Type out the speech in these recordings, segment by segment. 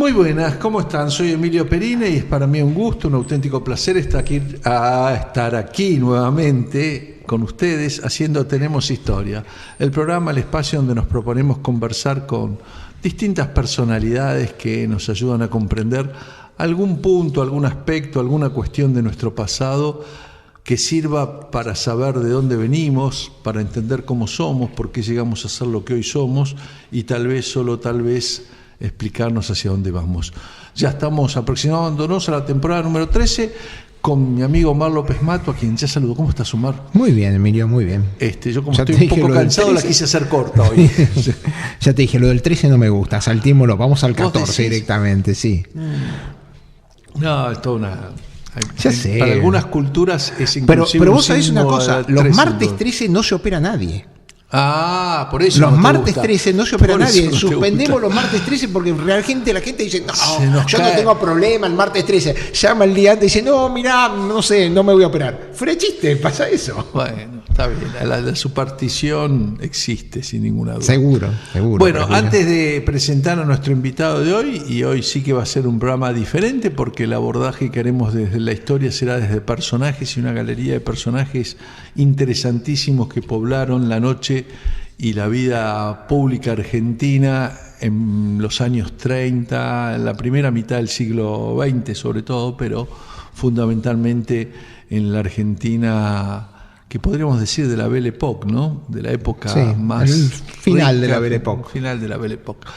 Muy buenas, ¿cómo están? Soy Emilio Perina y es para mí un gusto, un auténtico placer estar aquí nuevamente con ustedes haciendo Tenemos Historia, el programa, el espacio donde nos proponemos conversar con distintas personalidades que nos ayudan a comprender algún punto, algún aspecto, alguna cuestión de nuestro pasado que sirva para saber de dónde venimos, para entender cómo somos, por qué llegamos a ser lo que hoy somos y tal vez, solo tal vez, explicarnos hacia dónde vamos. Ya estamos aproximándonos a la temporada número 13 con mi amigo Omar López Mato, a quien ya saludo. ¿Cómo estás, Omar? Muy bien, Emilio, muy bien. Yo como ya estoy un poco cansado, la quise hacer corta hoy. Ya te dije, lo del 13 no me gusta, saltémoslo, vamos al 14 directamente, sí. No, es toda una... Ya sé. Para algunas culturas es inclusive pero vos sabés una cosa, los martes 13 no se opera nadie. Ah, por eso los no martes 13 no se opera nadie. No suspendemos los martes 13 porque la gente dice, no, yo cae. no tengo problema el martes 13. Llama el día antes y dice, no, mirá, no sé, no me voy a operar. Fuera chiste, pasa eso. Bueno, está bien. La superstición existe sin ninguna duda. Seguro. Bueno, antes de presentar a nuestro invitado de hoy, y hoy sí que va a ser un programa diferente porque el abordaje que haremos desde la historia será desde personajes y una galería de personajes interesantísimos que poblaron la noche y la vida pública argentina en los años 30, en la primera mitad del siglo XX sobre todo, pero fundamentalmente en la Argentina que podríamos decir de la Belle Époque, ¿no? De la época más el final rica, de la Belle Époque. Final de la Belle Époque.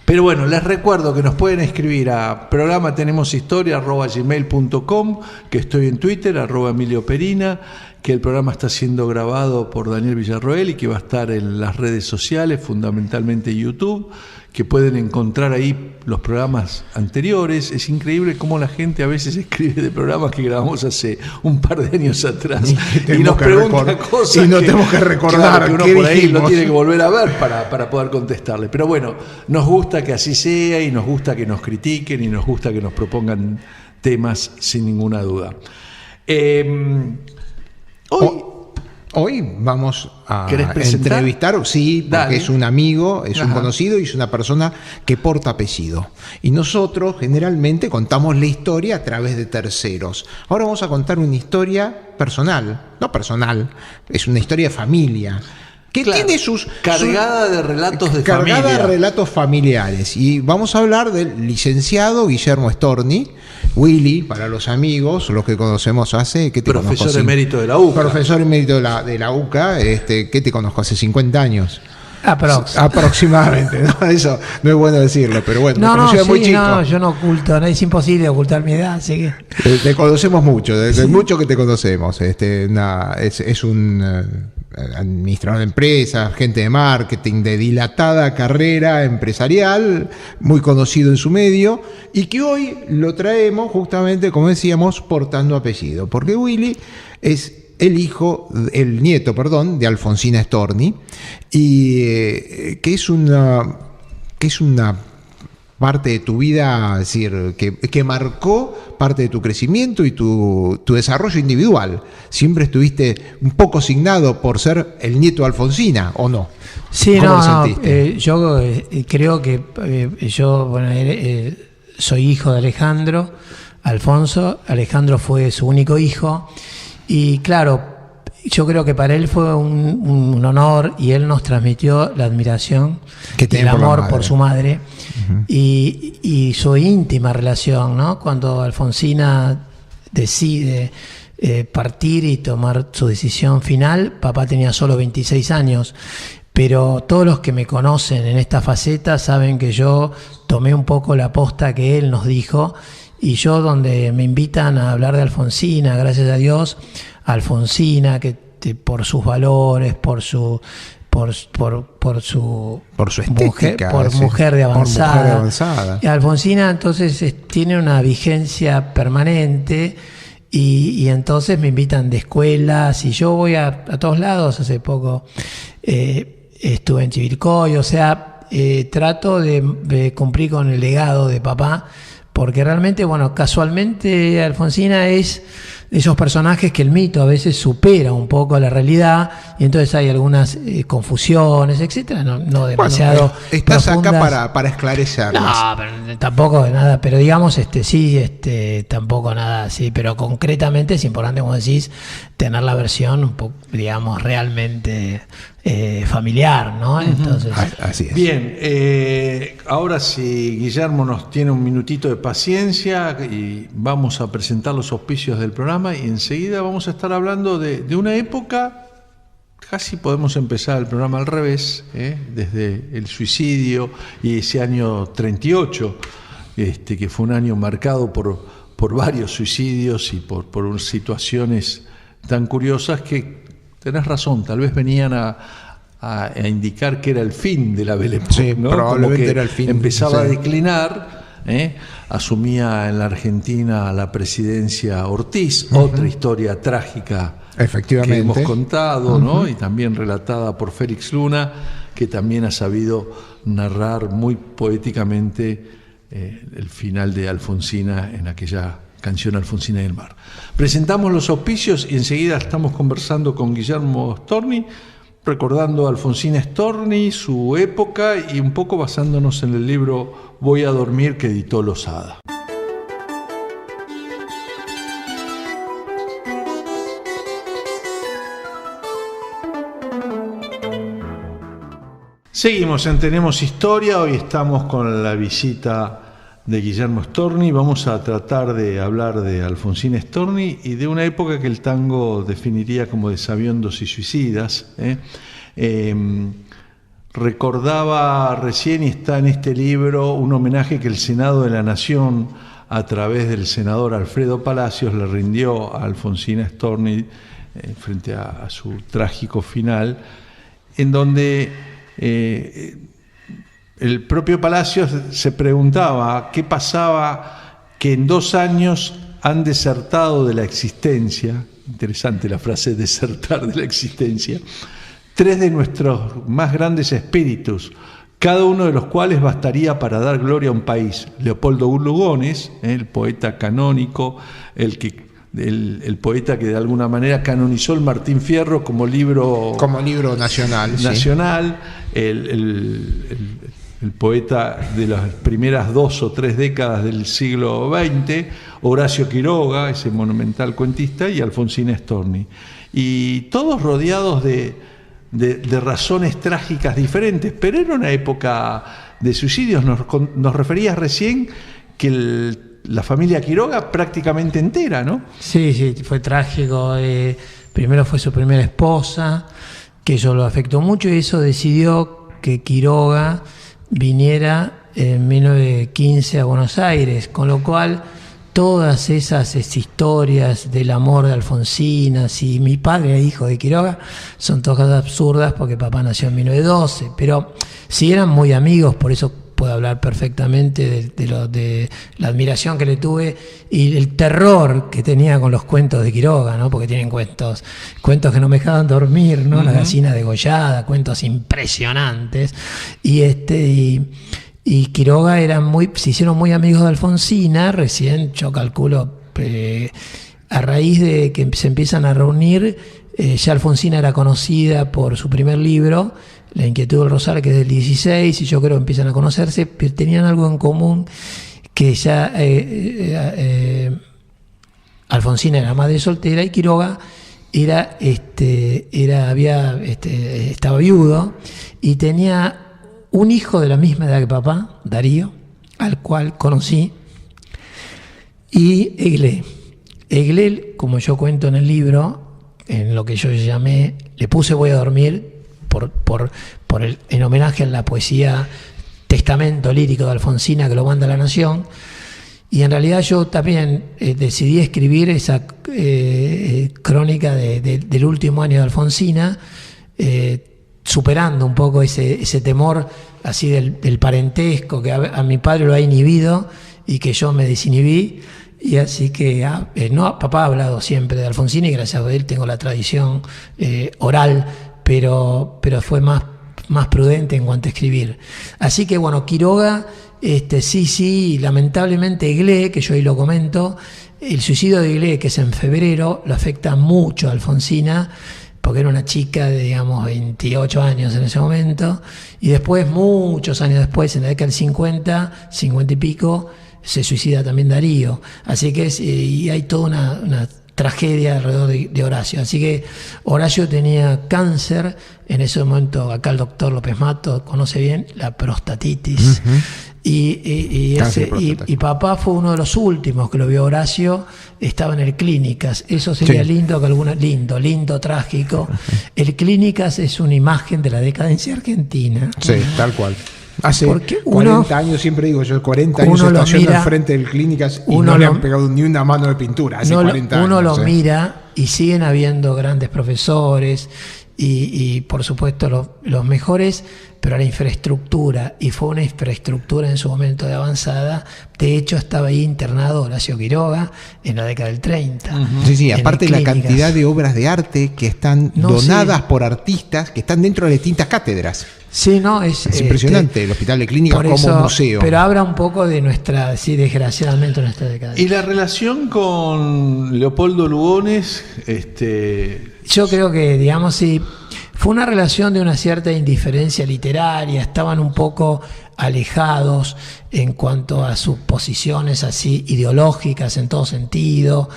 Pero bueno, les recuerdo que nos pueden escribir a programatenemoshistoria@gmail.com, que estoy en Twitter, @Emilio Perina, que el programa está siendo grabado por Daniel Villarroel y que va a estar en las redes sociales, fundamentalmente YouTube, que pueden encontrar ahí los programas anteriores. Es increíble cómo la gente a veces escribe de programas que grabamos hace un par de años atrás y nos pregunta cosas y no tenemos que recordar que uno por ahí lo tiene que volver a ver para poder contestarle. Pero bueno, nos gusta que así sea y nos gusta que nos critiquen y nos gusta que nos propongan temas sin ninguna duda. Hoy vamos a entrevistar, sí, porque dale. Es un amigo, es un conocido y es una persona que porta apellido. Y nosotros generalmente contamos la historia a través de terceros. Ahora vamos a contar una historia personal, no personal, es una historia de familia. Que tiene cargada de relatos de familia. Cargada de relatos familiares. Y vamos a hablar del licenciado Guillermo Storni, Willy, para los amigos, los que conocemos hace... ¿qué te profesor conozco? Emérito de la UCA. Profesor emérito de la UCA, ¿qué te conozco? Hace 50 años. Aproximadamente. ¿No? Eso no es bueno decirlo, pero bueno, me conocía muy chico. No, yo no oculto, no es imposible ocultar mi edad, así que... Te conocemos mucho, desde mucho que te conocemos. Es un... administrador de empresas, gente de marketing, de dilatada carrera empresarial, muy conocido en su medio, y que hoy lo traemos justamente, como decíamos, portando apellido, porque Willy es el nieto de Alfonsina Storni, y que es una parte de tu vida, es decir, que marcó parte de tu crecimiento y tu desarrollo individual. Siempre estuviste un poco signado por ser el nieto de Alfonsina, ¿o no? Sí, yo creo que soy hijo de Alejandro, Alfonso. Alejandro fue su único hijo y claro, yo creo que para él fue un honor y él nos transmitió la admiración y el amor por su madre. Uh-huh. Y su íntima relación, ¿no? Cuando Alfonsina decide partir y tomar su decisión final, papá tenía solo 26 años, pero todos los que me conocen en esta faceta saben que yo tomé un poco la posta que él nos dijo, y yo donde me invitan a hablar de Alfonsina, gracias a Dios, Alfonsina, que por sus valores, por su estética, mujer de avanzada. Y Alfonsina entonces tiene una vigencia permanente y entonces me invitan de escuelas y yo voy a todos lados. Hace poco estuve en Chivilcoy, o sea, trato de cumplir con el legado de papá, porque realmente, bueno, casualmente Alfonsina es esos personajes que el mito a veces supera un poco la realidad y entonces hay algunas confusiones, etcétera, no demasiado. Bueno, estás profundas. acá para esclarecerlas. No, pero tampoco nada, pero digamos, tampoco nada así, pero concretamente es importante, como decís, tener la versión un poco, digamos, realmente familiar, ¿no? Entonces, Así es. Bien, ahora si Guillermo nos tiene un minutito de paciencia y vamos a presentar los auspicios del programa y enseguida vamos a estar hablando de una época, casi podemos empezar el programa al revés, desde el suicidio y ese año 38, que fue un año marcado por varios suicidios y por situaciones tan curiosas que tenés razón, tal vez venían a indicar que era el fin de la Belle Époque, Sí, ¿no? probablemente Como que era el fin, empezaba sí. a declinar, asumía en la Argentina la presidencia Ortiz, otra historia trágica Efectivamente. que hemos contado, ¿no? Y también relatada por Félix Luna, que también ha sabido narrar muy poéticamente el final de Alfonsina en aquella canción Alfonsina y el mar. Presentamos los auspicios y enseguida estamos conversando con Guillermo Storni, recordando a Alfonsina Storni, su época y un poco basándonos en el libro Voy a dormir que editó Losada. Seguimos en Tenemos Historia, hoy estamos con la visita de Guillermo Storni, vamos a tratar de hablar de Alfonsina Storni y de una época que el tango definiría como de sabiondos y suicidas. Recordaba recién, y está en este libro, un homenaje que el Senado de la Nación, a través del senador Alfredo Palacios, le rindió a Alfonsina Storni frente a su trágico final, en donde el propio Palacios se preguntaba qué pasaba que en 2 años han desertado de la existencia, interesante la frase desertar de la existencia, 3 de nuestros más grandes espíritus, cada uno de los cuales bastaría para dar gloria a un país. Leopoldo Lugones, el poeta canónico, el poeta que de alguna manera canonizó el Martín Fierro como libro nacional. nacional, el poeta de las primeras 2 o 3 décadas del siglo XX, Horacio Quiroga, ese monumental cuentista, y Alfonsina Storni. Y todos rodeados de razones trágicas diferentes, pero era una época de suicidios. Nos referías recién que la familia Quiroga prácticamente entera, ¿no? Sí, fue trágico. Primero fue su primera esposa, que eso lo afectó mucho, y eso decidió que Quiroga viniera en 1915 a Buenos Aires, con lo cual todas esas historias del amor de Alfonsina, si mi padre era hijo de Quiroga, son todas absurdas porque papá nació en 1912, pero sí eran muy amigos, por eso puedo hablar perfectamente de la admiración que le tuve y el terror que tenía con los cuentos de Quiroga, ¿no? Porque tienen cuentos que no me dejaban dormir, ¿no? La gallina degollada, cuentos impresionantes. Y Quiroga se hicieron muy amigos de Alfonsina, recién yo calculo, a raíz de que se empiezan a reunir, ya Alfonsina era conocida por su primer libro, La inquietud del Rosal, que es del 16, y yo creo que empiezan a conocerse, pero tenían algo en común, que ya Alfonsina era madre soltera y Quiroga estaba viudo y tenía un hijo de la misma edad que papá, Darío, al cual conocí, y Eglé, como yo cuento en el libro, en lo que yo le puse Voy a dormir, en homenaje a la poesía Testamento lírico de Alfonsina, que lo manda La Nación, y en realidad yo también decidí escribir esa crónica del último año de Alfonsina, superando un poco ese temor así del parentesco que a mi padre lo ha inhibido y que yo me desinhibí, y así que papá ha hablado siempre de Alfonsina y gracias a él tengo la tradición oral, pero fue más prudente en cuanto a escribir. Así que bueno, Quiroga, sí, lamentablemente Eglé, que yo ahí lo comento, el suicidio de Iglesias, que es en febrero, lo afecta mucho a Alfonsina, porque era una chica de, digamos, 28 años en ese momento, y después, muchos años después, en la década del 50 y pico, se suicida también Darío. Así que y hay toda una tragedia alrededor de Horacio. Así que Horacio tenía cáncer, en ese momento acá el doctor López Mato conoce bien la prostatitis. Uh-huh. Y papá fue uno de los últimos que lo vio Horacio, estaba en el Clínicas. Eso sería lindo, lindo, trágico. Uh-huh. El Clínicas es una imagen de la decadencia argentina. Sí, tal cual. Hace 40 años, siempre digo yo, 40 años estacionando al frente del Clínicas y no le han pegado ni una mano de pintura. Hace 40 años. Uno lo mira y siguen habiendo grandes profesores y por supuesto los mejores, pero la infraestructura, y fue una infraestructura en su momento de avanzada. De hecho, estaba ahí internado Horacio Quiroga en la década del 30. Uh-huh. Sí, aparte la cantidad de obras de arte que están donadas por artistas que están dentro de distintas cátedras. Sí, no, es impresionante el Hospital de Clínicas como museo. Pero habla un poco de nuestra, desgraciadamente, nuestra decadencia. ¿Y la relación con Leopoldo Lugones? Yo creo que, digamos, sí, fue una relación de una cierta indiferencia literaria, estaban un poco alejados en cuanto a sus posiciones así ideológicas en todo sentido,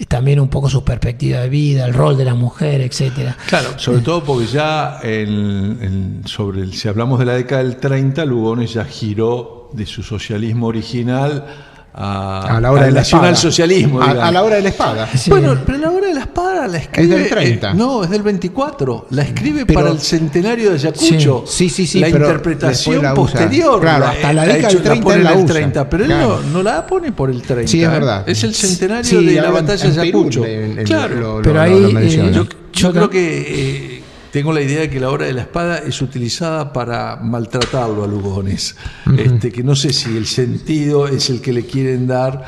también un poco su perspectiva de vida, el rol de la mujer, etcétera. Claro, sobre todo porque ya si hablamos de la década del 30, Lugones ya giró de su socialismo original a la hora del nacionalsocialismo. A la hora de la espada. Sí. Bueno, pero la hora de la espada la escribe. Es del 30. No, es del 24. La escribe para el centenario de Ayacucho. Sí. La interpretación posterior. Claro, hasta la década del 30 la usa. 30, pero él no la pone por el 30. Sí, es verdad. Es el centenario de la batalla de Ayacucho. Claro, pero ahí yo creo que tengo la idea de que la hora de la espada es utilizada para maltratarlo a Lugones. Uh-huh. Que no sé si el sentido es el que le quieren dar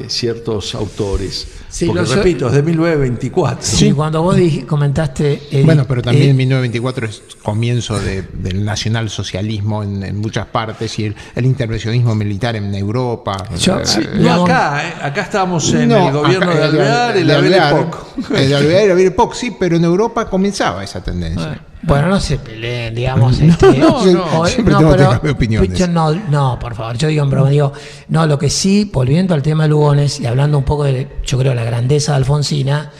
ciertos autores. Sí, porque repito, es de 1924. Sí, cuando vos comentaste... bueno, pero también 1924 es comienzo del nacionalsocialismo en muchas partes y el intervencionismo militar en Europa. Acá estábamos en el gobierno de Alvear y la Belle Époque. De Alvear y la Belle Époque, sí, pero en Europa comenzaba esa tendencia. Bueno, no se peleen, digamos. Siempre tengo que cambiar opiniones. No, por favor, yo digo en broma, lo que sí, volviendo al tema de Lugones y hablando un poco de, yo creo, la grandeza de Alfonsina,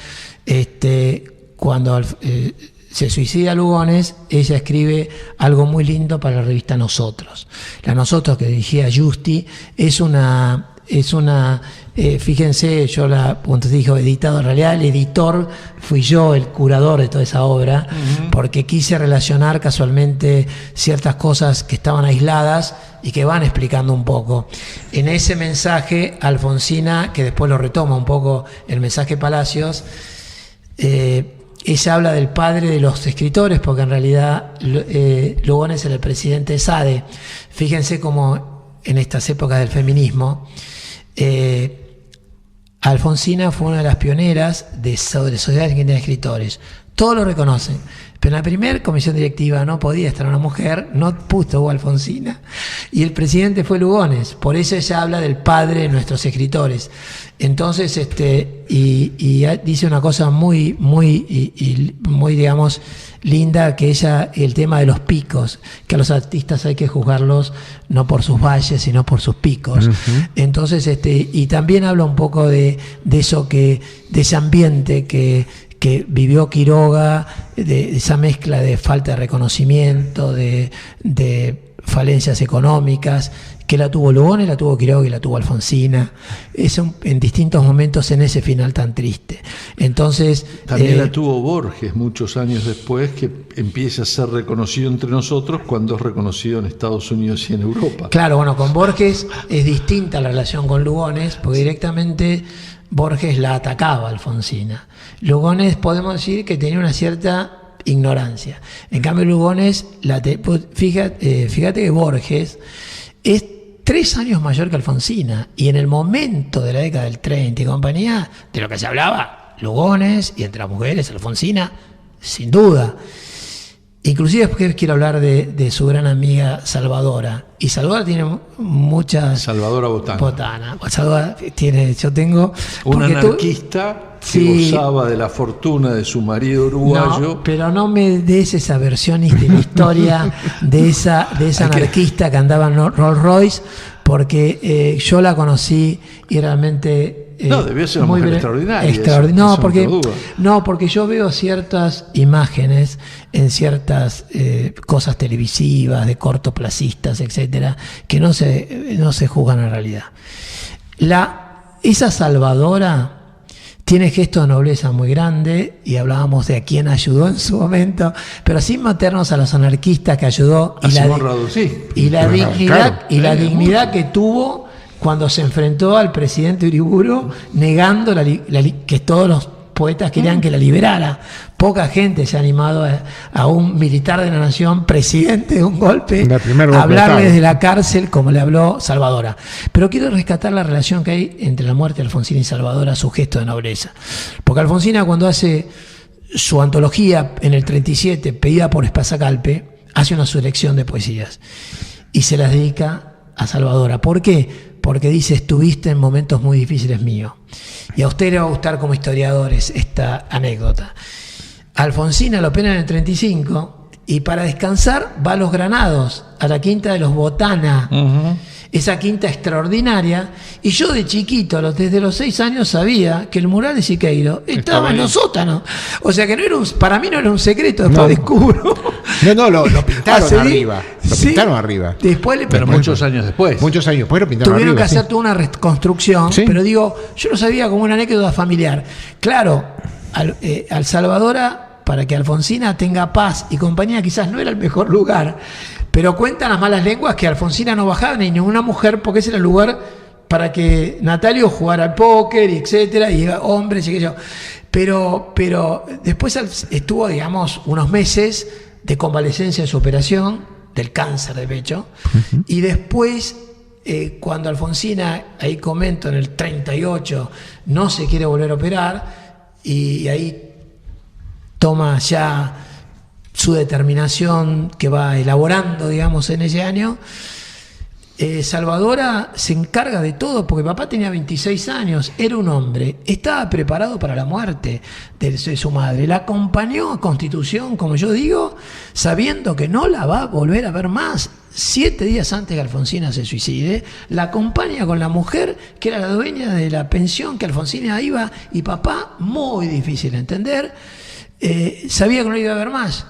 cuando se suicida Lugones, ella escribe algo muy lindo para la revista Nosotros. La Nosotros, que dirigía Justi, es una fíjense, yo cuando te digo editado, en realidad el editor fui yo, el curador de toda esa obra, uh-huh. Porque quise relacionar casualmente ciertas cosas que estaban aisladas y que van explicando un poco. En ese mensaje, Alfonsina, que después lo retoma un poco el mensaje Palacios, ella habla del padre de los escritores, porque en realidad Lugones era el presidente de SADE. Fíjense cómo en estas épocas del feminismo, Alfonsina fue una de las pioneras de Sociedad Argentina de Escritores. Todos lo reconocen, pero en la primera comisión directiva no podía estar una mujer, no puso Alfonsina, y el presidente fue Lugones. Por eso ella habla del padre de nuestros escritores. Entonces, y dice una cosa muy, digamos, linda, que el tema de los picos, que a los artistas hay que juzgarlos no por sus valles, sino por sus picos. Uh-huh. Entonces, y también habla un poco de eso, de ese ambiente que vivió Quiroga, de esa mezcla de falta de reconocimiento, de falencias económicas, que la tuvo Lugones, la tuvo Quiroga y la tuvo Alfonsina, en distintos momentos en ese final tan triste. Entonces también la tuvo Borges muchos años después, que empieza a ser reconocido entre nosotros cuando es reconocido en Estados Unidos y en Europa. Claro, bueno, con Borges es distinta la relación con Lugones, porque directamente Borges la atacaba a Alfonsina. Lugones podemos decir que tenía una cierta ignorancia. En cambio Lugones, fíjate que Borges es 3 años mayor que Alfonsina, y en el momento de la década del 30 y compañía, de lo que se hablaba, Lugones, y entre las mujeres Alfonsina, sin duda. Inclusive después quiero hablar de su gran amiga Salvadora. Y Salvadora tiene muchas... Salvadora Botana. Salvadora tiene, yo tengo... Un anarquista que gozaba de la fortuna de su marido uruguayo. No, pero no me des esa versión de la historia de esa anarquista que andaba en Rolls Royce, porque yo la conocí y realmente... debió ser una mujer extraordinaria. Porque yo veo ciertas imágenes en ciertas cosas televisivas, de cortoplacistas, etcétera, que no se juzgan en realidad. Esa Salvadora tiene gestos de nobleza muy grande, y hablábamos de a quién ayudó en su momento, pero sin meternos a los anarquistas que ayudó, y la dignidad que tuvo cuando se enfrentó al presidente Uriburu, negando que todos los poetas querían que la liberara. Poca gente se ha animado a un militar de la nación, presidente de un golpe, a hablarle desde la cárcel como le habló Salvadora. Pero quiero rescatar la relación que hay entre la muerte de Alfonsina y Salvadora, su gesto de nobleza. Porque Alfonsina, cuando hace su antología en el 37, pedida por Espasacalpe, hace una selección de poesías y se las dedica a Salvadora. ¿Por qué? Porque dice: estuviste en momentos muy difíciles míos. Y a usted le va a gustar como historiadores esta anécdota. Alfonsina lo opera en el 35 y para descansar va a Los Granados, a la quinta de los Botana. Esa quinta extraordinaria. Y yo de chiquito, desde los 6 años, sabía que el mural de Siqueiro estaba en los sótanos. O sea que para mí no era un secreto, después descubro. Lo pintaron arriba. Lo pintaron arriba. Pero muchos años después. Muchos años después lo pintaron Tuvieron arriba. que hacer toda una reconstrucción, pero digo, yo lo sabía como una anécdota familiar. Claro, al Salvadora, para que Alfonsina tenga paz y compañía, quizás no era el mejor lugar. Pero cuentan las malas lenguas que Alfonsina no bajaba ni ninguna mujer, porque ese era el lugar para que Natalio jugara al póker, etcétera, y hombres y aquello. Pero después estuvo, digamos, unos meses de convalecencia de su operación, del cáncer de pecho, y después, cuando Alfonsina, ahí comento, en el 38, no se quiere volver a operar, y ahí toma ya su determinación que va elaborando, digamos, en ese año. Salvadora se encarga de todo, porque papá tenía 26 años, era un hombre, estaba preparado para la muerte de su madre. La acompañó a Constitución, como yo digo, sabiendo que no la va a volver a ver más. 7 días antes que Alfonsina se suicide, la acompaña con la mujer que era la dueña de la pensión que Alfonsina iba, y papá, muy difícil de entender, sabía que no la iba a ver más.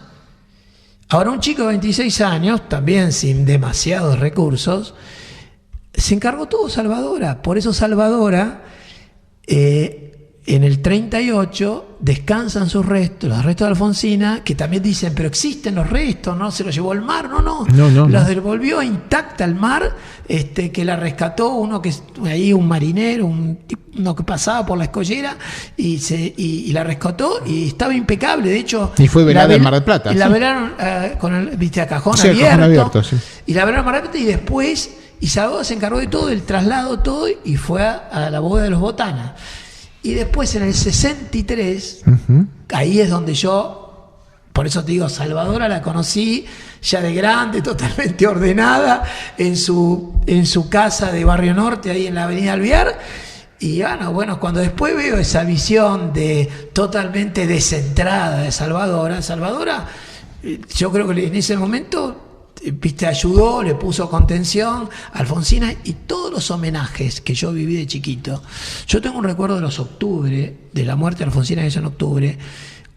Ahora, un chico de 26 años, también sin demasiados recursos, se encargó todo Salvadora. Por eso Salvadora, en el 38, descansan sus restos, los restos de Alfonsina, que también dicen, pero existen los restos, ¿no? ¿Se los llevó al mar? No. Los devolvió intacta al mar, que la rescató un marinero, uno que pasaba por la escollera, y la rescató, y estaba impecable. De hecho, y fue velada en Mar del Plata. Y la velaron a cajón abierto. Sí. Y la velaron en Mar del Plata, y después Salvador se encargó de todo, del traslado, todo, y fue a la boda de los Botana. Y después, en el 63, ahí es donde yo, por eso te digo, Salvadora la conocí ya de grande, totalmente ordenada, en su casa de Barrio Norte, ahí en la avenida Alvear. Y bueno, cuando después veo esa visión totalmente descentrada de Salvadora, yo creo que en ese momento, ayudó, le puso contención a Alfonsina, y todos los homenajes que yo viví de chiquito. Yo tengo un recuerdo de los octubre, de la muerte de Alfonsina, que es en octubre,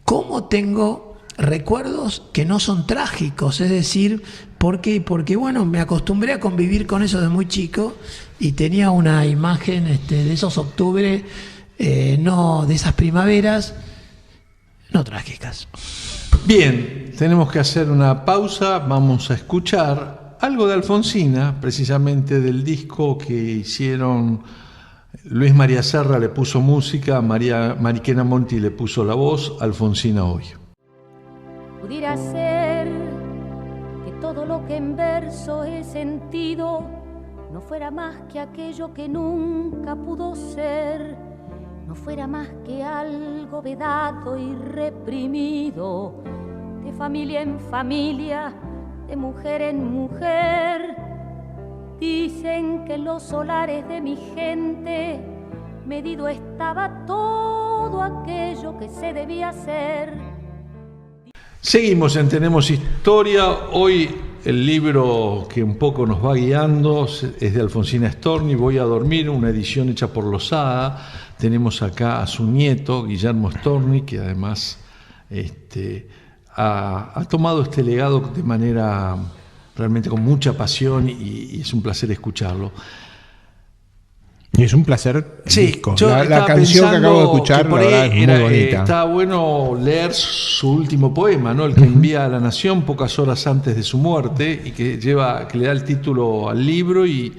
cómo tengo recuerdos que no son trágicos, es decir, porque bueno, me acostumbré a convivir con eso de muy chico, y tenía una imagen de esos octubres, no de esas primaveras, no trágicas. Bien, tenemos que hacer una pausa. Vamos a escuchar algo de Alfonsina, precisamente del disco que hicieron. Luis María Serra le puso música, Mariquena Monti le puso la voz, Alfonsina hoy. Pudiera ser que todo lo que en verso he sentido no fuera más que aquello que nunca pudo ser, no fuera más que algo vedado y reprimido de familia en familia, de mujer en mujer. Dicen que en los solares de mi gente medido estaba todo aquello que se debía hacer. Seguimos en Tenemos Historia. Hoy el libro que un poco nos va guiando es de Alfonsina Storni, Voy a dormir, una edición hecha por Losada. Tenemos acá a su nieto, Guillermo Storni, que además ha tomado este legado de manera realmente con mucha pasión y es un placer escucharlo. Y es un placer. Sí, la canción que acabo de escuchar, la verdad, es muy bonita. Está bueno leer su último poema, ¿no? El que envía a la Nación pocas horas antes de su muerte y que le da el título al libro y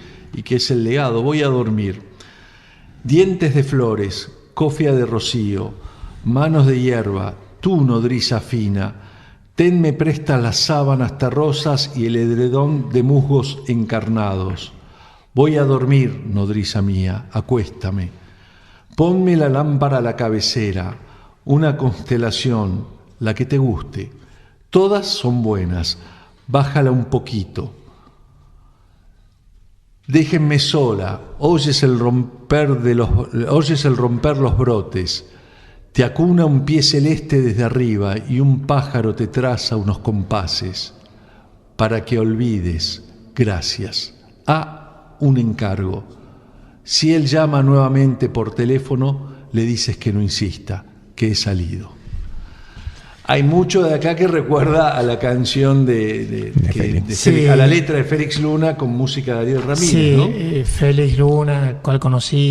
que es el legado. Voy a dormir. Dientes de flores, cofia de rocío, manos de hierba, tú nodriza fina, tenme presta las sábanas terrosas y el edredón de musgos encarnados. Voy a dormir, nodriza mía, acuéstame. Ponme la lámpara a la cabecera, una constelación, la que te guste. Todas son buenas, bájala un poquito. Déjenme sola, oyes el romper los brotes. Te acuna un pie celeste desde arriba y un pájaro te traza unos compases. Para que olvides, gracias. Un encargo. Si él llama nuevamente por teléfono, le dices que no insista, que he salido. Hay mucho de acá que recuerda a la canción sí. A la letra de Félix Luna con música de Ariel Ramírez, sí, ¿no? Félix Luna, al cual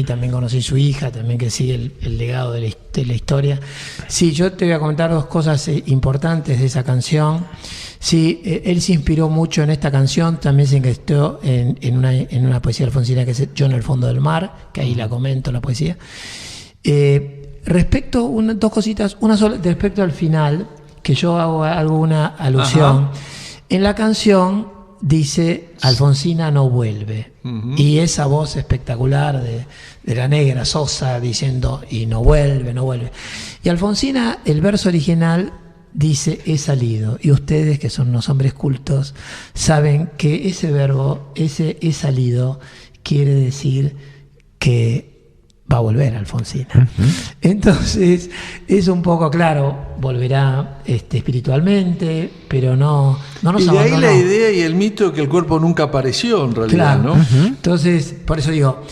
también conocí su hija, también que sigue el legado de la historia. Sí, yo te voy a comentar dos cosas importantes de esa canción. Sí, él se inspiró mucho en esta canción, también se ingresó en una poesía alfonsina que es Yo en el fondo del mar, que ahí la comento, la poesía. Dos cositas, una sola respecto al final, que yo hago una alusión. Ajá. En la canción dice Alfonsina no vuelve, y esa voz espectacular de la negra Sosa diciendo y no vuelve. Y Alfonsina, el verso original dice he salido, y ustedes que son unos hombres cultos saben que ese verbo, ese he salido, quiere decir que va a volver Alfonsina. Uh-huh. Entonces es un poco, claro, volverá espiritualmente, pero no nos abandonó. Y de ahí la idea y el mito de que el cuerpo nunca apareció en realidad, claro, ¿no? Uh-huh. Entonces, por eso digo,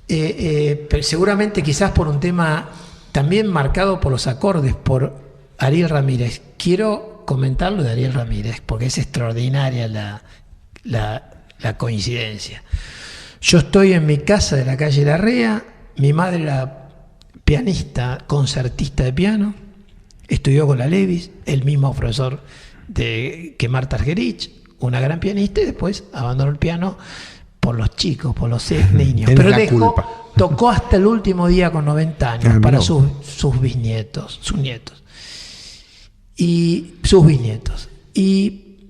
pero seguramente quizás por un tema también marcado por los acordes, por Ariel Ramírez. Quiero comentar lo de Ariel Ramírez, porque es extraordinaria la coincidencia. Yo estoy en mi casa de la calle Larrea, mi madre era pianista, concertista de piano, estudió con la Levis, el mismo profesor que Marta Argerich, una gran pianista, y después abandonó el piano por los chicos, por los niños. Pero tocó hasta el último día con 90 años para sus bisnietos, sus nietos. Y sus bisnietos. Y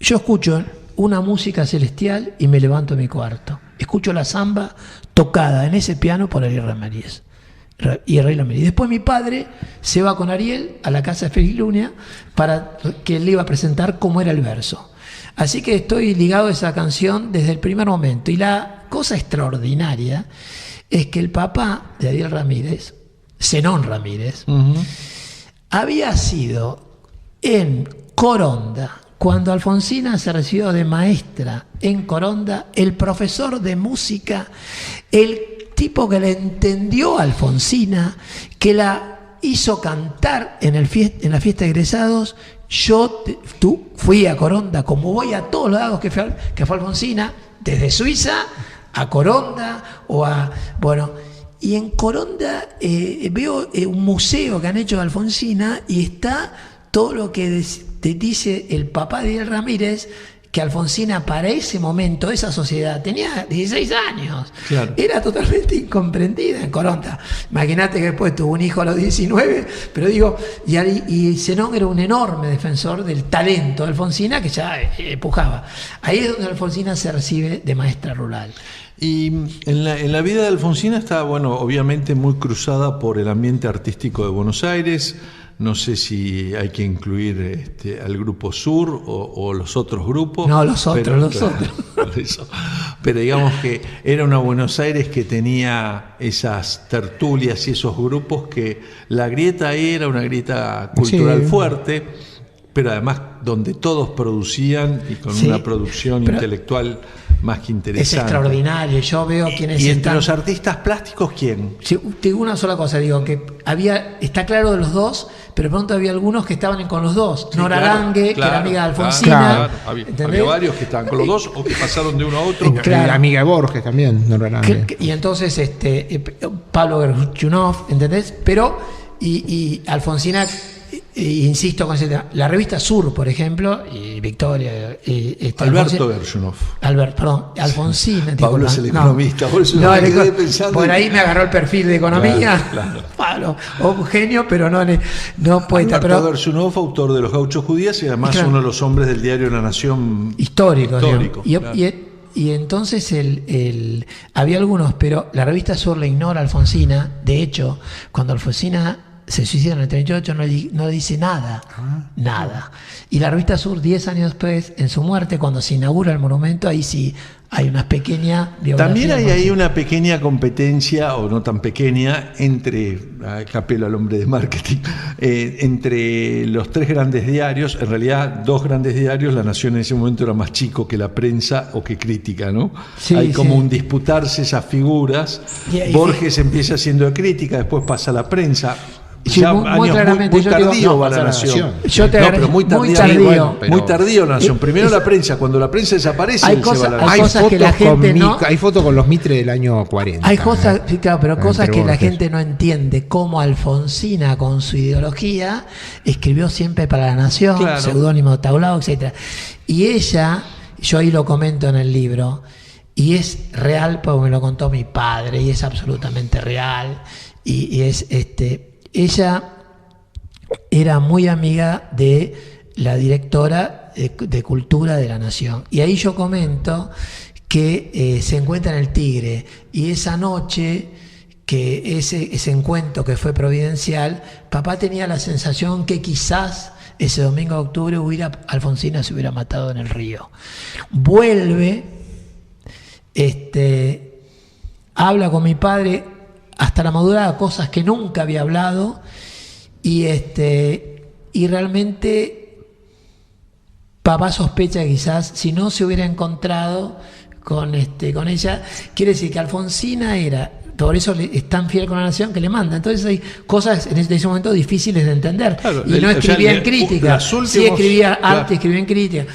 yo escucho una música celestial y me levanto a mi cuarto. Escucho la samba tocada en ese piano por Ariel Ramírez. Después mi padre se va con Ariel a la casa de Félix Luna para que él le iba a presentar cómo era el verso. Así que estoy ligado a esa canción desde el primer momento. Y la cosa extraordinaria es que el papá de Ariel Ramírez, Zenón Ramírez, había sido en Coronda, cuando Alfonsina se recibió de maestra en Coronda, el profesor de música, el tipo que le entendió a Alfonsina, que la hizo cantar en la fiesta de egresados. Fui a Coronda, como voy a todos lados que fue Alfonsina, desde Suiza a Coronda, y en Coronda veo un museo que han hecho de Alfonsina y está todo lo que te dice el papá de Ariel Ramírez, que Alfonsina para ese momento, esa sociedad, tenía 16 años. Claro. Era totalmente incomprendida en Coronda. Imagínate que después tuvo un hijo a los 19, pero digo, y Zenón era un enorme defensor del talento de Alfonsina, que ya pujaba. Ahí es donde Alfonsina se recibe de maestra rural. Y en la vida de Alfonsina está, bueno, obviamente muy cruzada por el ambiente artístico de Buenos Aires. No sé si hay que incluir al Grupo Sur o los otros grupos. No, los otros. Por eso. Pero digamos que era una Buenos Aires que tenía esas tertulias y esos grupos que la grieta ahí era una grieta cultural fuerte, pero además donde todos producían y con una producción intelectual más que interesante. Es extraordinario. Yo veo quiénes y entre están. los artistas plásticos, ¿quién? Sí, te digo una sola cosa, digo que está claro de los dos, pero pronto había algunos que estaban con los dos. Sí, Nora claro, Lange, que era amiga de Alfonsina. Había varios que estaban con los dos o que pasaron de uno a otro. La amiga de Borges también, Nora Lange. Y entonces Pablo Gerchunov, ¿entendés? Pero y Alfonsina, insisto con ese tema, la revista Sur, por ejemplo, y Victoria, Alberto Gerchunov. Alfonsina. Pablo es el economista, por eso no, me quedé pensando. Por ahí me agarró el perfil de economía. Claro. Pablo, un genio, pero no poeta. Alberto Gerchunov, autor de Los Gauchos Judías y además uno de los hombres del diario La Nación histórico. Claro. Y entonces había algunos, pero la revista Sur le ignora a Alfonsina. De hecho, cuando Alfonsina se suicida en el 38 no dice nada. Y la revista Sur, 10 años después, en su muerte, cuando se inaugura el monumento, ahí sí hay una pequeña biografía. También hay ahí una pequeña competencia, o no tan pequeña, entre, capelo al hombre de marketing, entre los tres grandes diarios. En realidad, dos grandes diarios. La Nación en ese momento era más chico que la Prensa o que Crítica, ¿no? Sí, hay como un disputarse esas figuras. Borges empieza siendo de Crítica, después pasa a la Prensa. Sí, muy claramente, muy tardío va la Nación. Pero muy tardío. Muy tardío la Nación. Primero la Prensa, cuando la Prensa desaparece, hay se cosas, va la Nación. hay cosas que la gente hay fotos con los Mitre del año 40. Hay cosas, sí, claro, pero cosas que la Borges. gente no entiende, como Alfonsina con su ideología escribió siempre para la Nación, Claro. seudónimo Taulao, etcétera. Y ella, yo ahí lo comento en el libro, y es real porque me lo contó mi padre, y es absolutamente real, y es ella era muy amiga de la directora de Cultura de la Nación. Y ahí yo comento que se encuentra en el Tigre. Y esa noche, que ese encuentro que fue providencial, papá tenía la sensación que quizás ese domingo de octubre Alfonsina se hubiera matado en el río. Vuelve, habla con mi padre hasta la madrugada, cosas que nunca había hablado. Y realmente papá sospecha que quizás si no se hubiera encontrado con ella, quiere decir que Alfonsina por eso es tan fiel con la Nación que le manda. Entonces hay cosas en ese momento difíciles de entender. Claro, y no escribía en crítica, sí escribía arte, escribía en crítica.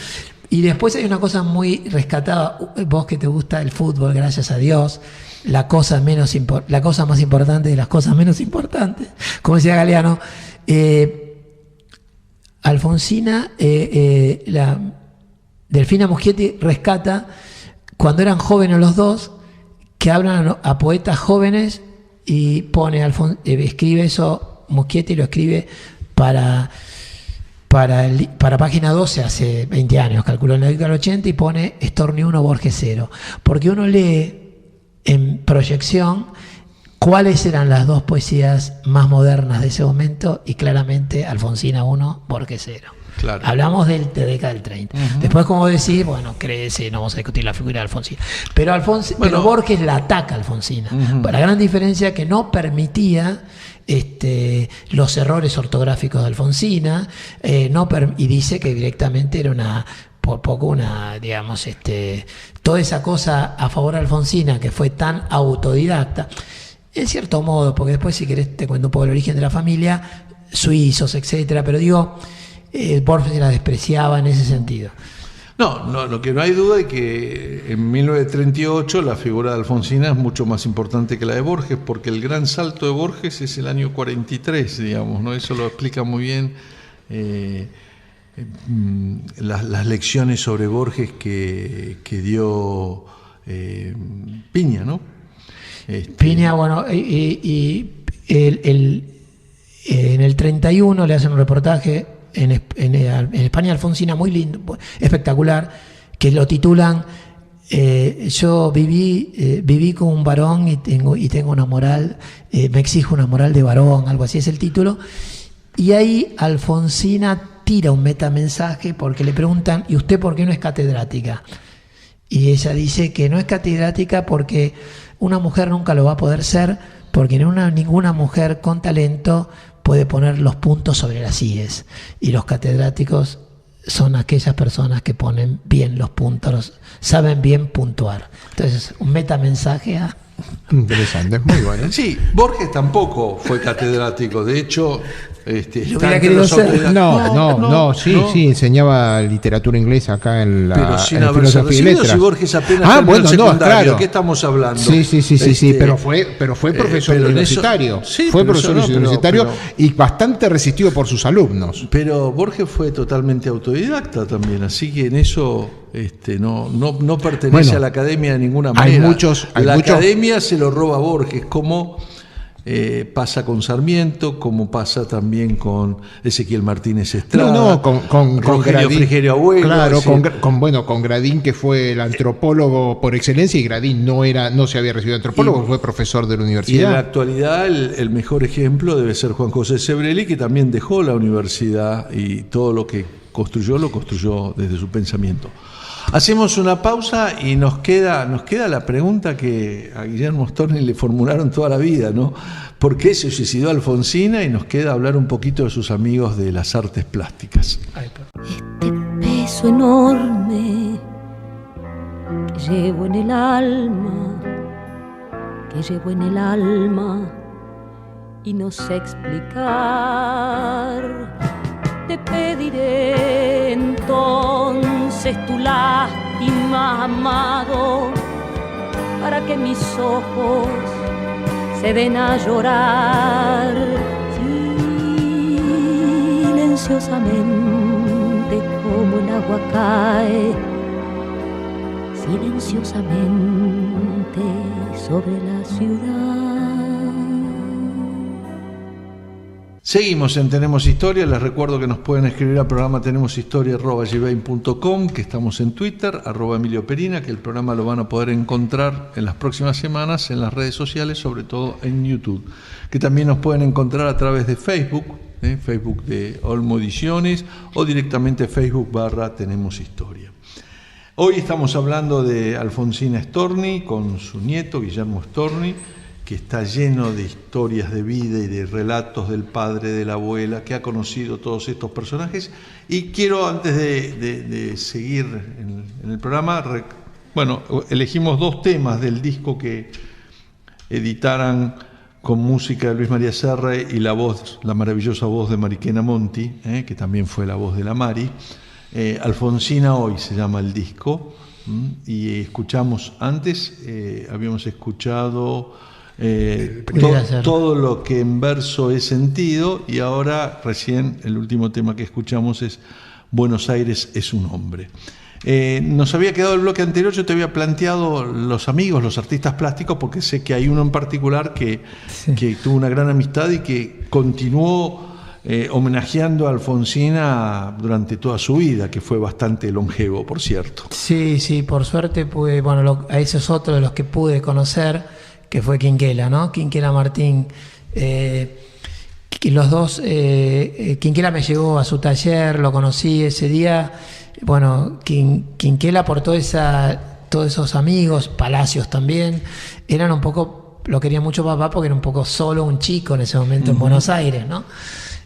Y después hay una cosa muy rescatada, vos que te gusta el fútbol, gracias a Dios, la cosa más importante de las cosas menos importantes, como decía Galeano. Alfonsina, Delfina Muschietti rescata cuando eran jóvenes los dos, que hablan a poetas jóvenes, y pone escribe eso, Muschietti lo escribe para Página 12 hace 20 años, calculó en la década del 80, y pone Storni 1, Borges 0, porque uno lee en proyección cuáles eran las dos poesías más modernas de ese momento, y claramente Alfonsina 1, Borges 0. Claro. Hablamos de década del 30. Uh-huh. Después, como decís, bueno, crece, no vamos a discutir la figura de Alfonsina. Pero Borges la ataca a Alfonsina. Uh-huh. La gran diferencia que no permitía los errores ortográficos de Alfonsina, y dice que directamente era digamos, toda esa cosa a favor de Alfonsina, que fue tan autodidacta, en cierto modo, porque después, si querés, te cuento un poco el origen de la familia, suizos, etcétera, pero digo, Borges la despreciaba en ese sentido. No, lo que no hay duda es que en 1938 la figura de Alfonsina es mucho más importante que la de Borges, porque el gran salto de Borges es el año 43, digamos, ¿no? Eso lo explica muy bien las lecciones sobre Borges que dio Piña, ¿no? Piña, bueno, en el 31 le hacen un reportaje en España, Alfonsina, muy lindo, espectacular, que lo titulan yo viví con un varón y tengo una moral, me exijo una moral de varón, algo así es el título. Y ahí Alfonsina tira un metamensaje porque le preguntan, ¿y usted por qué no es catedrática? Y ella dice que no es catedrática porque una mujer nunca lo va a poder ser, porque ninguna mujer con talento puede poner los puntos sobre las íes. Y los catedráticos son aquellas personas que ponen bien los puntos, saben bien puntuar. Entonces, un metamensaje a... Interesante, muy bueno. Sí, Borges tampoco fue catedrático, de hecho... Yo está hubiera entre querido los ser. autodidactas. Sí, enseñaba literatura inglesa acá en la Pero sin en haberse filosofía y recibido, letras. si Borges apenas terminó el secundario, claro. ¿qué estamos hablando? Sí, pero fue profesor pero en universitario. eso- sí, fue pero profesor eso no, universitario pero- y bastante resistido por sus alumnos. Pero Borges fue totalmente autodidacta también, así que en eso no pertenece Bueno, a la academia de ninguna hay manera. muchos- la academia se lo roba a Borges, como pasa con Sarmiento, como pasa también con Ezequiel Martínez Estrada, con Rogelio Gradín, Frigerio Abuelo. claro, es decir, con Gradín, que fue el antropólogo por excelencia, y Gradín no se había recibido de antropólogo, fue profesor de la y en la universidad. actualidad el mejor ejemplo debe ser Juan José Sebrelli, que también dejó la universidad y todo lo que construyó, lo construyó desde su pensamiento. Hacemos una pausa y nos queda la pregunta que a Guillermo Storni le formularon toda la vida, ¿no? ¿Por qué se suicidó Alfonsina? Y nos queda hablar un poquito de sus amigos de las artes plásticas. Este peso enorme que llevo en el alma, y no sé explicar. Te pediré entonces tu lástima, amado, para que mis ojos se den a llorar silenciosamente como el agua cae silenciosamente sobre la ciudad. Seguimos en Tenemos Historia. Les recuerdo que nos pueden escribir al programa tenemoshistoria@gmail.com, que estamos en Twitter, @Emilio Perina, que el programa lo van a poder encontrar en las próximas semanas en las redes sociales, sobre todo en YouTube, que también nos pueden encontrar a través de Facebook, Facebook de Olmo Ediciones, o directamente Facebook/Tenemos Historia. Hoy estamos hablando de Alfonsina Storni con su nieto Guillermo Storni, que está lleno de historias de vida y de relatos del padre, de la abuela, que ha conocido todos estos personajes. Y quiero, antes de seguir en el programa, elegimos 2 temas del disco que editaran con música de Luis María Serra y la maravillosa voz de Mariquena Monti, que también fue la voz de la Mari. Alfonsina Hoy se llama el disco, y escuchamos antes, habíamos escuchado todo lo que en verso he sentido, y ahora recién el último tema que escuchamos es Buenos Aires es un hombre. Nos había quedado el bloque anterior, yo te había planteado los amigos, los artistas plásticos, porque sé que hay uno en particular que tuvo una gran amistad y que continuó homenajeando a Alfonsina durante toda su vida, que fue bastante longevo, por cierto. Sí, por suerte pude, a ese es otro de los que pude conocer, que fue Quinquela, ¿no? Quinquela Martín. Los dos, Quinquela me llevó a su taller, lo conocí ese día. Bueno, Quinquela por todos esos amigos, Palacios también, eran un poco, lo quería mucho papá porque era un poco solo un chico en ese momento en Buenos Aires, ¿no?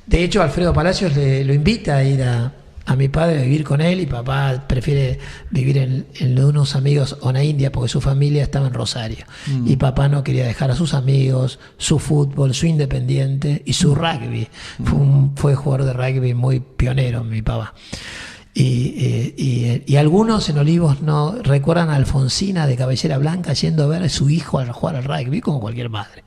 De hecho, Alfredo Palacios lo invita a ir a mi padre a vivir con él, y papá prefiere vivir en de unos amigos o en la India porque su familia estaba en Rosario. Y papá no quería dejar a sus amigos, su fútbol, su Independiente y su rugby. Fue jugador de rugby muy pionero, mi papá. Y algunos en Olivos no recuerdan a Alfonsina de Cabellera Blanca yendo a ver a su hijo a jugar al rugby, como cualquier madre.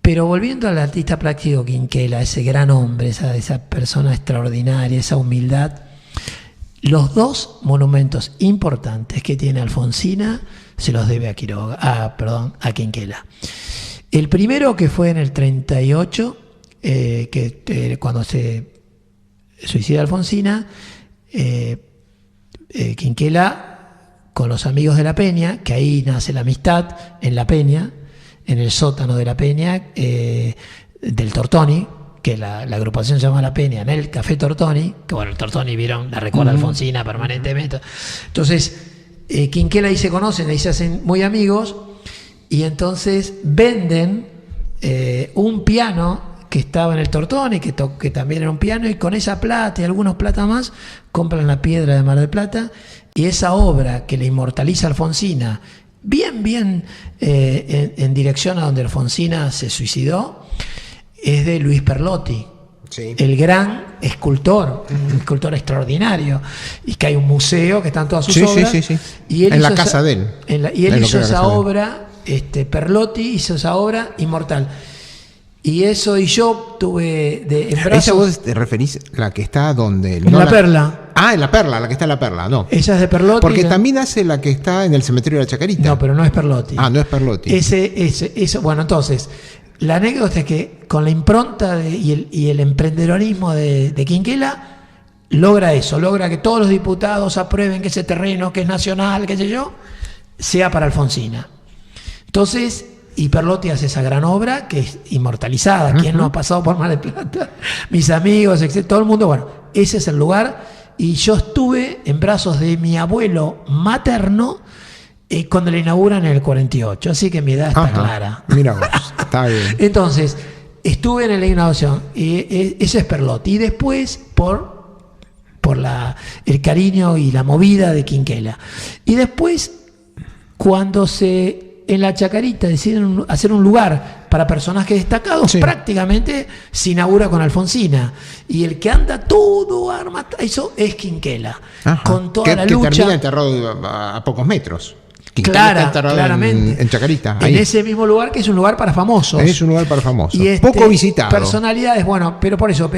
Pero volviendo al artista plástico Quinquela, ese gran hombre, esa persona extraordinaria, esa humildad, los 2 monumentos importantes que tiene Alfonsina se los debe a Quinquela. El primero, que fue en el 38, cuando se suicida Alfonsina, Quinquela con los amigos de la Peña, que ahí nace la amistad en la Peña, en el sótano de la Peña, del Tortoni, que la agrupación se llama La Peña, en el Café Tortoni, que bueno, el Tortoni vieron, la recuerda Alfonsina permanentemente. Entonces, Quinquela ahí se conocen, ahí se hacen muy amigos, y entonces venden un piano que estaba en el Tortoni, que también era un piano, y con esa plata y algunos plata más, compran La Piedra de Mar del Plata, y esa obra que le inmortaliza Alfonsina, bien en dirección a donde Alfonsina se suicidó, es de Luis Perlotti, sí, el gran escultor, un escultor extraordinario, y que hay un museo que están todas sus obras. Sí. Y él en la casa de él. Y él hizo esa obra, Perlotti hizo esa obra inmortal. Y eso, y yo tuve en brazos... ¿Esa vos te referís la que está donde... En la Perla. Ah, en la Perla, la que está en la Perla, no. Esa es de Perlotti. Porque también hace la que está en el cementerio de la Chacarita. No, pero no es Perlotti. Ah, no es Perlotti. Eso, bueno, entonces, la anécdota es que con la impronta y el emprendedorismo de Quinquela, logra eso, logra que todos los diputados aprueben que ese terreno, que es nacional, qué sé yo, sea para Alfonsina. Entonces... Y Perlotti hace esa gran obra que es inmortalizada. ¿Quién no ha pasado por Mar del Plata? Mis amigos, etc. Todo el mundo. Bueno, ese es el lugar. Y yo estuve en brazos de mi abuelo materno cuando le inauguran en el 48. Así que mi edad está clara. Mira vos, está bien. Entonces, estuve en la inauguración. Y ese es Perlotti. Y después, por el cariño y la movida de Quinquela. Y después, cuando en la Chacarita deciden hacer un lugar para personajes destacados, sí, prácticamente se inaugura con Alfonsina. Y el que anda todo arma, eso es Quinquela. Con toda la lucha. Que termina enterrado a pocos metros. Claramente. En Chacarita. En ese mismo lugar, que es un lugar para famosos. Es un lugar para famosos. Y poco visitado. Personalidades, bueno, pero por eso,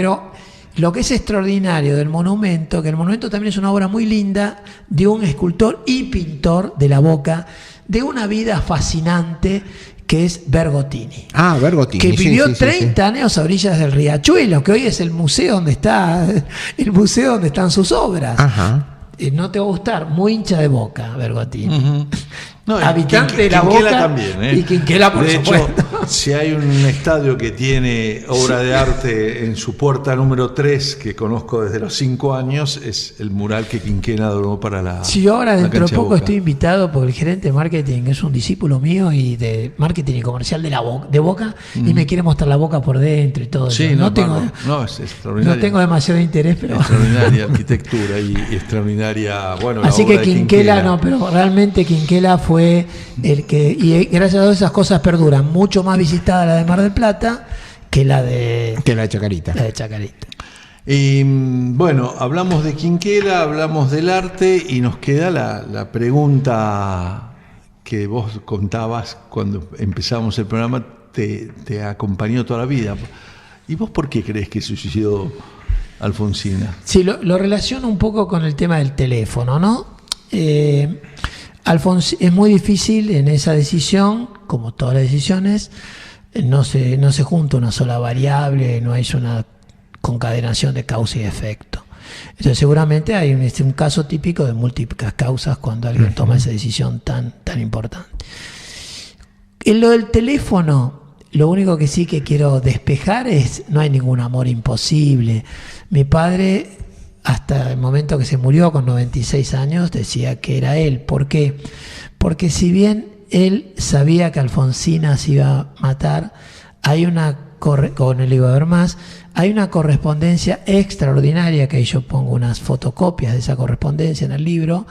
lo que es extraordinario del monumento, que el monumento también es una obra muy linda de un escultor y pintor de la Boca, de una vida fascinante, que es Bergottini. Bergottini. Que vivió 30 años a orillas del Riachuelo, que hoy es el museo donde están sus obras. No te va a gustar, muy hincha de Boca, Bergottini. No, habitante de la Quinquela Boca también, y Quinquela, por supuesto. De hecho, si hay un estadio que tiene obra de arte en su puerta número 3, que conozco desde los 5 años, es el mural que Quinquela donó para la Sí, yo ahora dentro de poco Boca. Estoy invitado por el gerente de marketing, es un discípulo mío y de marketing y comercial de Boca, y me quiere mostrar la Boca por dentro y todo. Sí, eso. es extraordinario. No tengo demasiado interés, pero... Extraordinaria arquitectura y extraordinaria, bueno, así la obra que Quinquela no, pero realmente Quinquela fue el que, y gracias a Dios esas cosas perduran, mucho más visitada la de Mar del Plata que la de Chacarita. La de Chacarita. Y bueno, hablamos de Quinquela, hablamos del arte y nos queda la pregunta que vos contabas cuando empezamos el programa, te acompañó toda la vida. ¿Y vos por qué crees que se suicidó Alfonsina? Sí, lo relaciono un poco con el tema del teléfono, ¿no? Es muy difícil en esa decisión, como todas las decisiones, no se junta una sola variable, no hay una concadenación de causa y efecto. Entonces seguramente hay un caso típico de múltiples causas cuando alguien toma esa decisión tan importante. En lo del teléfono, lo único que sí que quiero despejar es, no hay ningún amor imposible. Mi padre, hasta el momento que se murió con 96 años, decía que era él. ¿Por qué? Porque si bien él sabía que Alfonsina se iba a matar, con él iba a haber más, hay una correspondencia extraordinaria, que yo pongo unas fotocopias de esa correspondencia en el libro,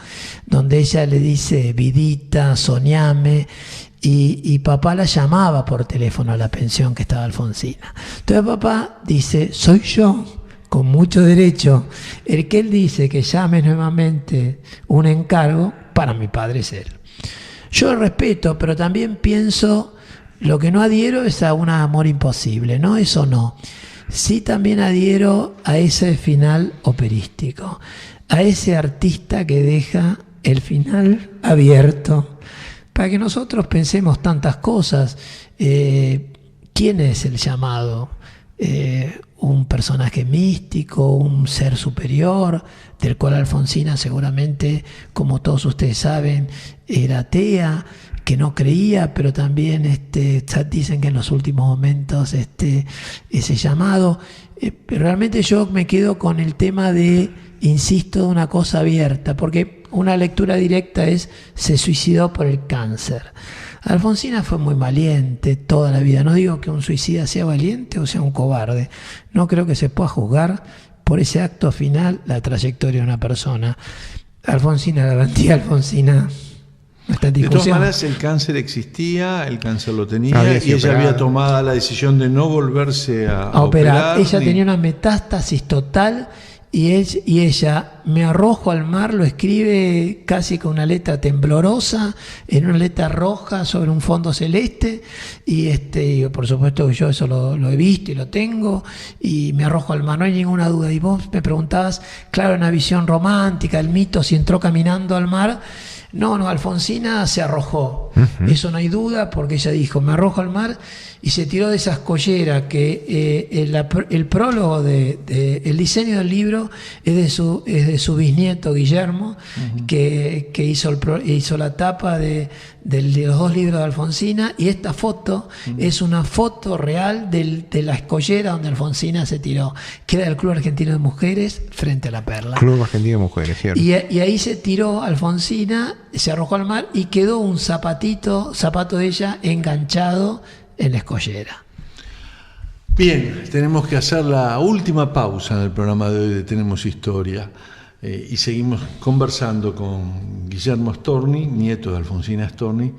donde ella le dice, Vidita, soñame, y papá la llamaba por teléfono a la pensión que estaba Alfonsina. Entonces papá dice, soy yo, con mucho derecho, el que él dice que llame nuevamente un encargo, para mi padre es él. Yo lo respeto, pero también pienso, lo que no adhiero es a un amor imposible, ¿no? Eso no. Sí también adhiero a ese final operístico, a ese artista que deja el final abierto, para que nosotros pensemos tantas cosas. ¿Quién es el llamado? un personaje místico, un ser superior, del cual Alfonsina seguramente, como todos ustedes saben, era atea, que no creía, pero también dicen que en los últimos momentos ese llamado. Realmente yo me quedo con el tema de, insisto, de una cosa abierta, porque una lectura directa es: se suicidó por el cáncer. Alfonsina fue muy valiente toda la vida. No digo que un suicida sea valiente o sea un cobarde. No creo que se pueda juzgar por ese acto final la trayectoria de una persona. Alfonsina, la valentía de Alfonsina no está en discusión. De todas maneras, el cáncer existía, el cáncer lo tenía, y ella operado. había tomado la decisión de no volverse a operar. Ella tenía una metástasis total. Y ella, me arrojo al mar, lo escribe casi con una letra temblorosa, en una letra roja sobre un fondo celeste, y por supuesto que yo eso lo he visto y lo tengo, y me arrojo al mar, no hay ninguna duda. Y vos me preguntabas, claro, una visión romántica, el mito, si entró caminando al mar. No, Alfonsina se arrojó. Eso no hay duda, porque ella dijo, me arrojo al mar, y se tiró de esa escollera que el prólogo el diseño del libro es de su bisnieto Guillermo, que hizo la tapa de los 2 libros de Alfonsina, y esta foto es una foto real de la escollera donde Alfonsina se tiró, que era el Club Argentino de Mujeres frente a la Perla. Club Argentino de Mujeres, cierto. Y ahí se tiró Alfonsina, se arrojó al mar y quedó un zapato de ella enganchado en la escollera. Bien, tenemos que hacer la última pausa en el programa de hoy de Tenemos Historia, y seguimos conversando con Guillermo Storni, nieto de Alfonsina Storni,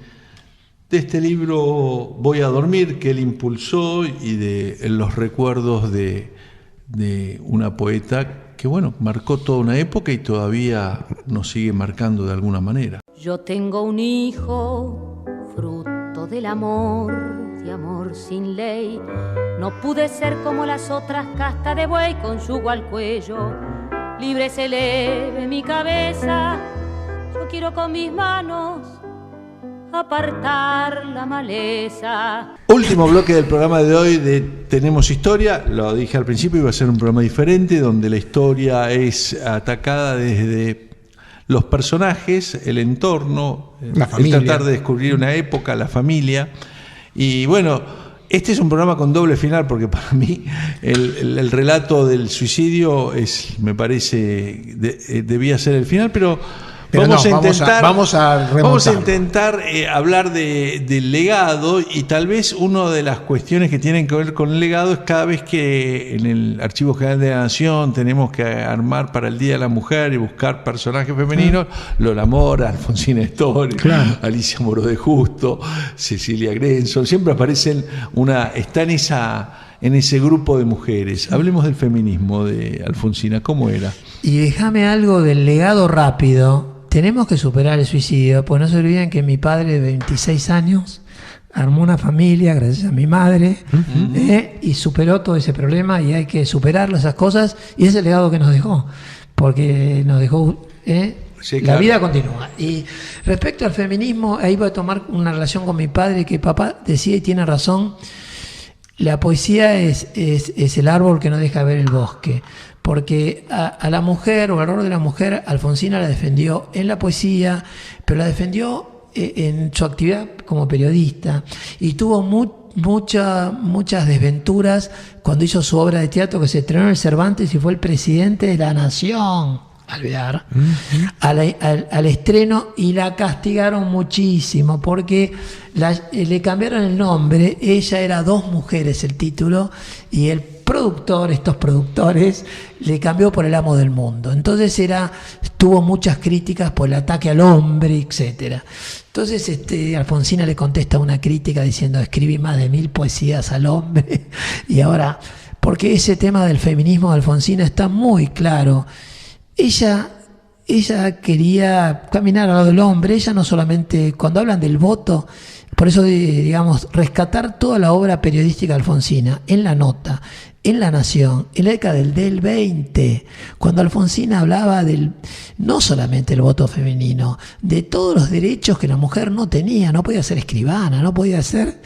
de este libro Voy a dormir, que él impulsó, y de los recuerdos de una poeta que, bueno, marcó toda una época y todavía nos sigue marcando de alguna manera. Yo tengo un hijo, fruto del amor, de amor sin ley. No pude ser como las otras, casta de buey con yugo al cuello. Libre se eleve mi cabeza, yo quiero con mis manos apartar la maleza. Último bloque del programa de hoy de Tenemos Historia. Lo dije al principio, iba a ser un programa diferente, donde la historia es atacada desde los personajes, el entorno, el tratar de descubrir una época, la familia. Y bueno, este es un programa con doble final, porque para mí el relato del suicidio me parece debía ser el final, pero vamos a intentar hablar del legado, y tal vez una de las cuestiones que tienen que ver con el legado es cada vez que en el Archivo General de la Nación tenemos que armar para el Día de la Mujer y buscar personajes femeninos, Lola Mora, Alfonsina Storni, Alicia Moro de Justo, Cecilia Grenson, siempre aparecen están en ese grupo de mujeres. Hablemos del feminismo de Alfonsina, ¿cómo era? Y déjame algo del legado rápido. Tenemos que superar el suicidio, pues no se olviden que mi padre de 26 años armó una familia gracias a mi madre, y superó todo ese problema, y hay que superarlo, esas cosas, y ese es el legado que nos dejó, porque nos dejó... Sí, claro. La vida continúa. Y respecto al feminismo, ahí voy a tomar una relación con mi padre, que papá decía, y tiene razón, la poesía es el árbol que no deja ver el bosque. Porque a la mujer, o al rol de la mujer, Alfonsina la defendió en la poesía, pero la defendió en su actividad como periodista, y tuvo muchas desventuras cuando hizo su obra de teatro, que se estrenó en el Cervantes y fue el presidente de la Nación, olvidar, al estreno, y la castigaron muchísimo porque le cambiaron el nombre. Ella era Dos Mujeres el título, y estos productores le cambió por El Amo del Mundo. Entonces tuvo muchas críticas por el ataque al hombre, etcétera. Entonces Alfonsina le contesta una crítica diciendo: escribí más de 1000 poesías al hombre. Y ahora, porque ese tema del feminismo de Alfonsina está muy claro. Ella ella quería caminar al lado del hombre. Ella no solamente, cuando hablan del voto, por eso, digamos, rescatar toda la obra periodística alfonsina en La Nota, en La Nación, en la década del 20, cuando Alfonsina hablaba no solamente del voto femenino, de todos los derechos que la mujer no tenía, no podía ser escribana, no podía ser,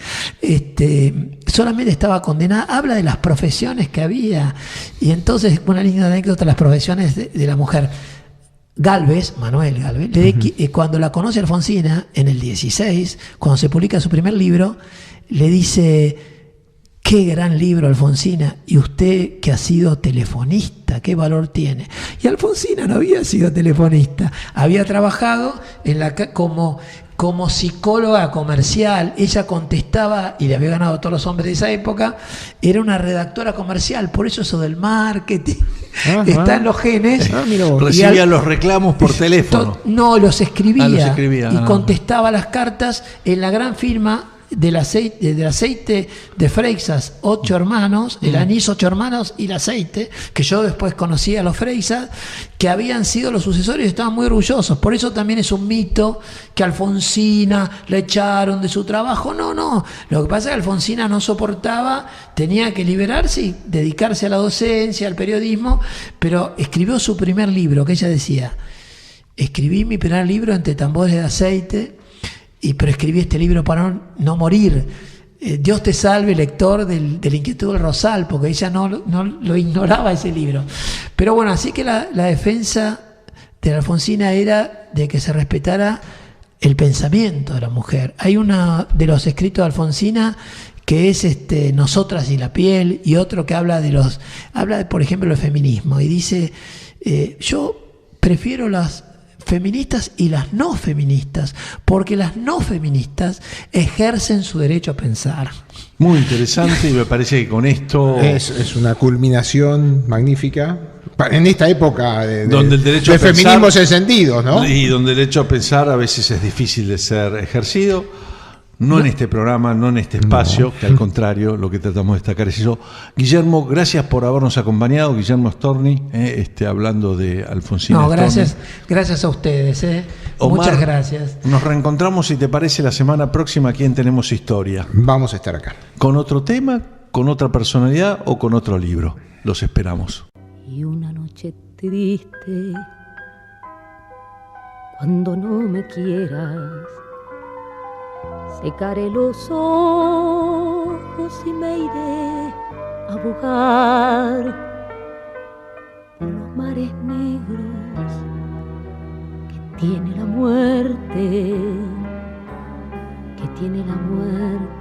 solamente estaba condenada. Habla de las profesiones que había, y entonces, una linda anécdota, las profesiones de la mujer. Manuel Gálvez, cuando la conoce Alfonsina, en el 16, cuando se publica su primer libro, le dice: qué gran libro, Alfonsina, y usted que ha sido telefonista, qué valor tiene. Y Alfonsina no había sido telefonista, había trabajado como psicóloga comercial. Ella contestaba, y le había ganado a todos los hombres de esa época, era una redactora comercial, por eso del marketing está en los genes. Recibía los reclamos por teléfono. No, los escribía, y no. contestaba las cartas en la gran firma del aceite de Freixas, 8 hermanos, el anís 8 hermanos y el aceite, que yo después conocí a los Freixas, que habían sido los sucesores y estaban muy orgullosos. Por eso también es un mito que Alfonsina la echaron de su trabajo. No, lo que pasa es que Alfonsina no soportaba, tenía que liberarse y dedicarse a la docencia, al periodismo, pero escribió su primer libro, que ella decía: escribí mi primer libro entre tambores de aceite, pero escribí este libro para no morir. Dios te salve, lector del Inquietud del Rosal, porque ella no lo ignoraba ese libro. Pero bueno, así que la defensa de Alfonsina era de que se respetara el pensamiento de la mujer. Hay uno de los escritos de Alfonsina que es Nosotras y la piel, y otro que habla por ejemplo, del feminismo, y dice: yo prefiero las feministas y las no feministas, porque las no feministas ejercen su derecho a pensar. Muy interesante, y me parece que con esto es una culminación magnífica en esta época donde el derecho de a pensar, feminismos encendidos, ¿no? Y donde el derecho a pensar a veces es difícil de ser ejercido. No en este programa, no en este espacio, que al contrario, lo que tratamos de destacar es eso. Guillermo, gracias por habernos acompañado. Guillermo Storni, hablando de Alfonsina Storni. Gracias a ustedes. Omar, muchas gracias. Nos reencontramos, si te parece, la semana próxima aquí en Tenemos Historia. Vamos a estar acá. Con otro tema, con otra personalidad o con otro libro. Los esperamos. Y una noche triste, cuando no me quieras, secaré los ojos y me iré a buscar por los mares negros que tiene la muerte, que tiene la muerte.